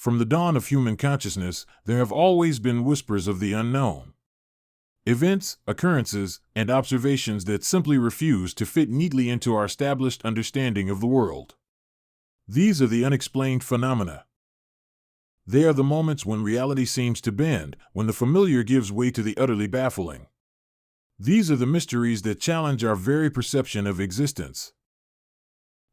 From the dawn of human consciousness, there have always been whispers of the unknown. Events, occurrences, and observations that simply refuse to fit neatly into our established understanding of the world. These are the unexplained phenomena. They are the moments when reality seems to bend, when the familiar gives way to the utterly baffling. These are the mysteries that challenge our very perception of existence.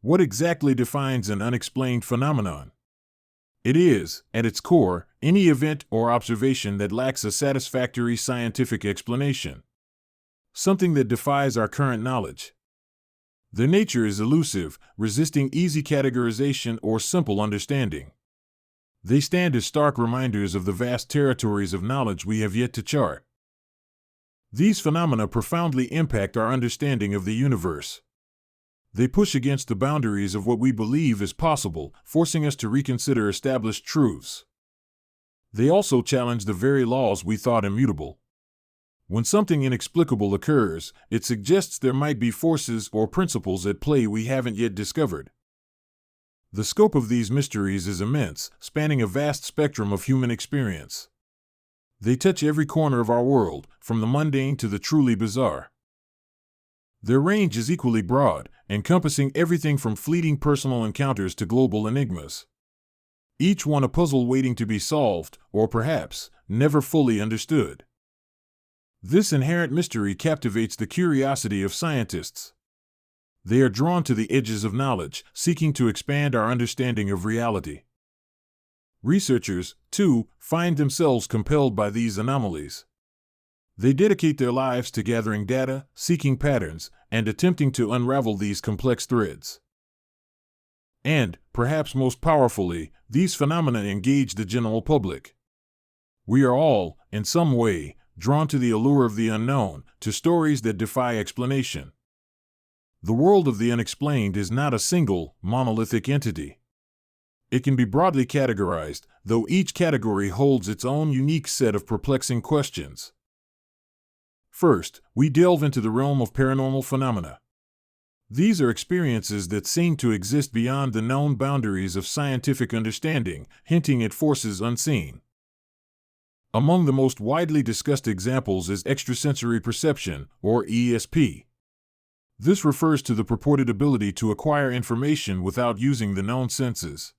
What exactly defines an unexplained phenomenon? It is, at its core, any event or observation that lacks a satisfactory scientific explanation. Something that defies our current knowledge. Their nature is elusive, resisting easy categorization or simple understanding. They stand as stark reminders of the vast territories of knowledge we have yet to chart. These phenomena profoundly impact our understanding of the universe. They push against the boundaries of what we believe is possible, forcing us to reconsider established truths. They also challenge the very laws we thought immutable. When something inexplicable occurs, it suggests there might be forces or principles at play we haven't yet discovered. The scope of these mysteries is immense, spanning a vast spectrum of human experience. They touch every corner of our world, from the mundane to the truly bizarre. Their range is equally broad, encompassing everything from fleeting personal encounters to global enigmas. Each one a puzzle waiting to be solved, or perhaps, never fully understood. This inherent mystery captivates the curiosity of scientists. They are drawn to the edges of knowledge, seeking to expand our understanding of reality. Researchers, too, find themselves compelled by these anomalies. They dedicate their lives to gathering data, seeking patterns, and attempting to unravel these complex threads. And, perhaps most powerfully, these phenomena engage the general public. We are all, in some way, drawn to the allure of the unknown, to stories that defy explanation. The world of the unexplained is not a single, monolithic entity. It can be broadly categorized, though each category holds its own unique set of perplexing questions. First, we delve into the realm of paranormal phenomena. These are experiences that seem to exist beyond the known boundaries of scientific understanding, hinting at forces unseen. Among the most widely discussed examples is extrasensory perception, or ESP. This refers to the purported ability to acquire information without using the known senses.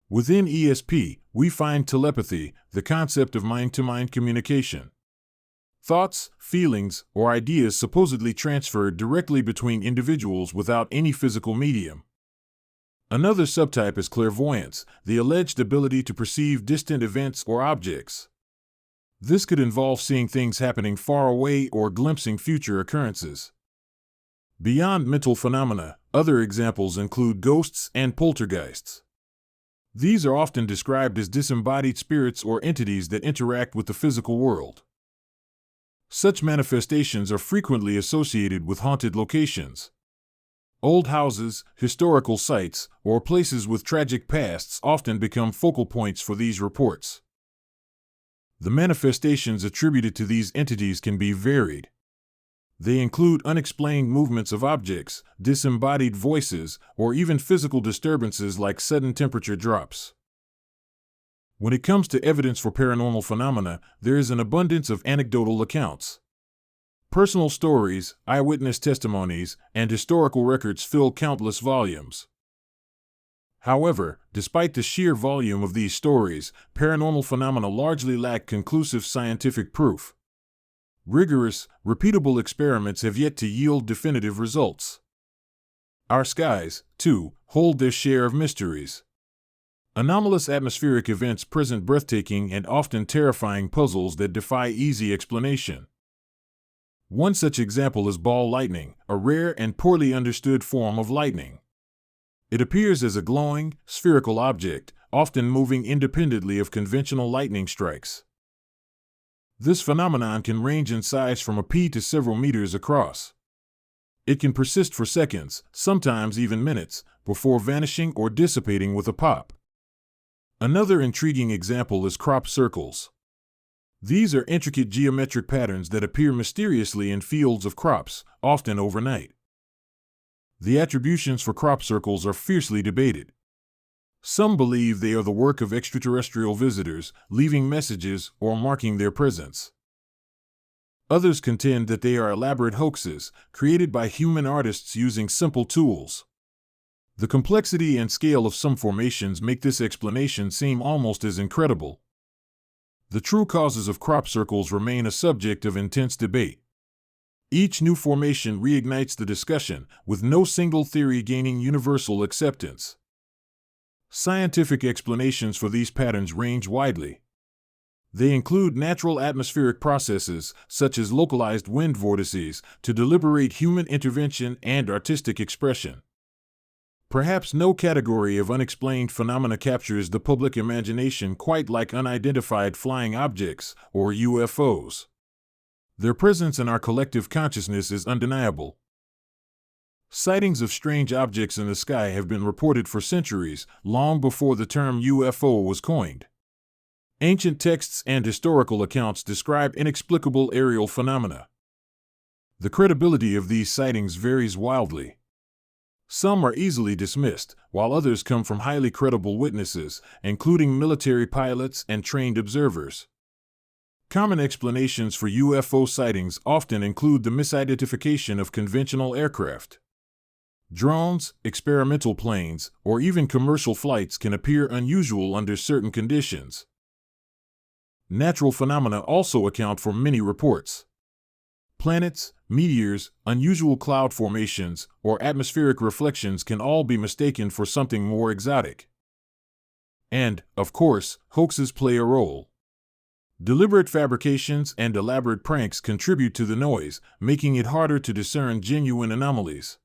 Within ESP, we find telepathy, the concept of mind-to-mind communication. Thoughts, feelings, or ideas supposedly transferred directly between individuals without any physical medium. Another subtype is clairvoyance, the alleged ability to perceive distant events or objects. This could involve seeing things happening far away or glimpsing future occurrences. Beyond mental phenomena, other examples include ghosts and poltergeists. These are often described as disembodied spirits or entities that interact with the physical world. Such manifestations are frequently associated with haunted locations. Old houses, historical sites, or places with tragic pasts often become focal points for these reports. The manifestations attributed to these entities can be varied. They include unexplained movements of objects, disembodied voices, or even physical disturbances like sudden temperature drops. When it comes to evidence for paranormal phenomena, there is an abundance of anecdotal accounts. Personal stories, eyewitness testimonies, and historical records fill countless volumes. However, despite the sheer volume of these stories, paranormal phenomena largely lack conclusive scientific proof. Rigorous, repeatable experiments have yet to yield definitive results. Our skies, too, hold their share of mysteries. Anomalous atmospheric events present breathtaking and often terrifying puzzles that defy easy explanation. One such example is ball lightning, a rare and poorly understood form of lightning. It appears as a glowing, spherical object, often moving independently of conventional lightning strikes. This phenomenon can range in size from a pea to several meters across. It can persist for seconds, sometimes even minutes, before vanishing or dissipating with a pop. Another intriguing example is crop circles. These are intricate geometric patterns that appear mysteriously in fields of crops, often overnight. The attributions for crop circles are fiercely debated. Some believe they are the work of extraterrestrial visitors, leaving messages or marking their presence. Others contend that they are elaborate hoaxes, created by human artists using simple tools. The complexity and scale of some formations make this explanation seem almost as incredible. The true causes of crop circles remain a subject of intense debate. Each new formation reignites the discussion, with no single theory gaining universal acceptance. Scientific explanations for these patterns range widely. They include natural atmospheric processes, such as localized wind vortices, to deliberate human intervention and artistic expression. Perhaps no category of unexplained phenomena captures the public imagination quite like unidentified flying objects, or UFOs. Their presence in our collective consciousness is undeniable. Sightings of strange objects in the sky have been reported for centuries, long before the term UFO was coined. Ancient texts and historical accounts describe inexplicable aerial phenomena. The credibility of these sightings varies wildly. Some are easily dismissed, while others come from highly credible witnesses, including military pilots and trained observers. Common explanations for UFO sightings often include the misidentification of conventional aircraft. Drones, experimental planes, or even commercial flights can appear unusual under certain conditions. Natural phenomena also account for many reports. Planets, meteors, unusual cloud formations, or atmospheric reflections can all be mistaken for something more exotic. And, of course, hoaxes play a role. Deliberate fabrications and elaborate pranks contribute to the noise, making it harder to discern genuine anomalies.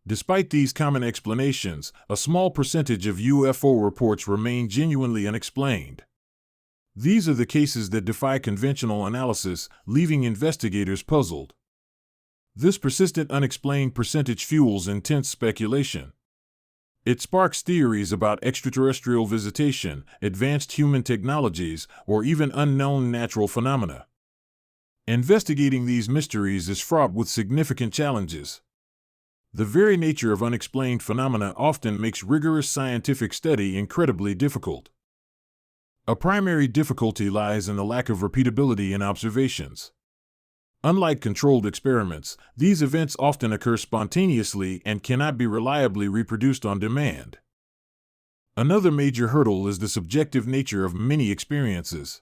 Despite these common explanations, a small percentage of UFO reports remain genuinely unexplained. These are the cases that defy conventional analysis, leaving investigators puzzled. This persistent unexplained percentage fuels intense speculation. It sparks theories about extraterrestrial visitation, advanced human technologies, or even unknown natural phenomena. Investigating these mysteries is fraught with significant challenges. The very nature of unexplained phenomena often makes rigorous scientific study incredibly difficult. A primary difficulty lies in the lack of repeatability in observations. Unlike controlled experiments, these events often occur spontaneously and cannot be reliably reproduced on demand. Another major hurdle is the subjective nature of many experiences.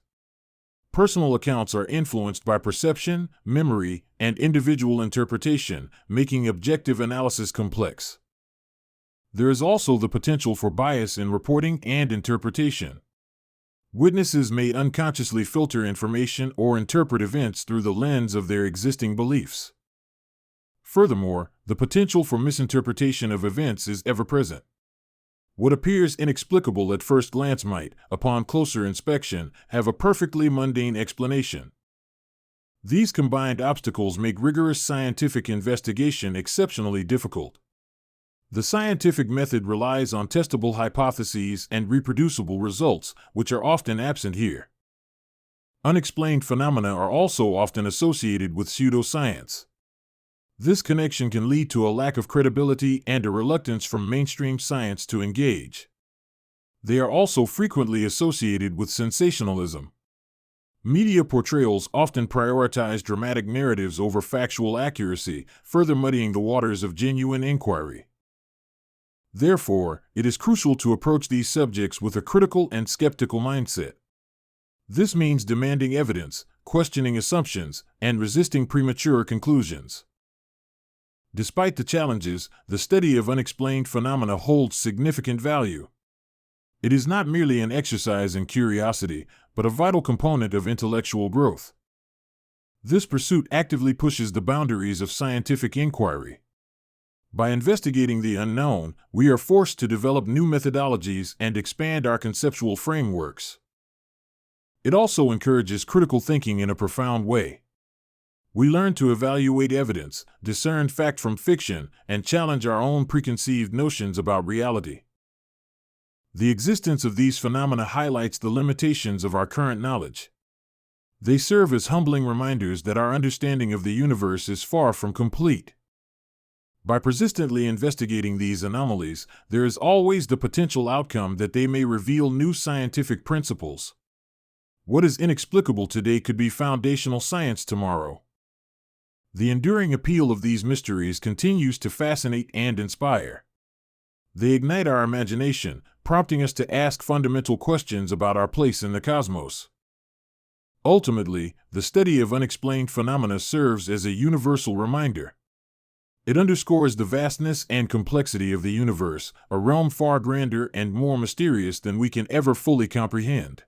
Personal accounts are influenced by perception, memory, and individual interpretation, making objective analysis complex. There is also the potential for bias in reporting and interpretation. Witnesses may unconsciously filter information or interpret events through the lens of their existing beliefs. Furthermore, the potential for misinterpretation of events is ever present. What appears inexplicable at first glance might, upon closer inspection, have a perfectly mundane explanation. These combined obstacles make rigorous scientific investigation exceptionally difficult. The scientific method relies on testable hypotheses and reproducible results, which are often absent here. Unexplained phenomena are also often associated with pseudoscience. This connection can lead to a lack of credibility and a reluctance from mainstream science to engage. They are also frequently associated with sensationalism. Media portrayals often prioritize dramatic narratives over factual accuracy, further muddying the waters of genuine inquiry. Therefore, it is crucial to approach these subjects with a critical and skeptical mindset. This means demanding evidence, questioning assumptions, and resisting premature conclusions. Despite the challenges, the study of unexplained phenomena holds significant value. It is not merely an exercise in curiosity, but a vital component of intellectual growth. This pursuit actively pushes the boundaries of scientific inquiry. By investigating the unknown, we are forced to develop new methodologies and expand our conceptual frameworks. It also encourages critical thinking in a profound way. We learn to evaluate evidence, discern fact from fiction, and challenge our own preconceived notions about reality. The existence of these phenomena highlights the limitations of our current knowledge. They serve as humbling reminders that our understanding of the universe is far from complete. By persistently investigating these anomalies, there is always the potential outcome that they may reveal new scientific principles. What is inexplicable today could be foundational science tomorrow. The enduring appeal of these mysteries continues to fascinate and inspire. They ignite our imagination, prompting us to ask fundamental questions about our place in the cosmos. Ultimately, the study of unexplained phenomena serves as a universal reminder. It underscores the vastness and complexity of the universe, a realm far grander and more mysterious than we can ever fully comprehend.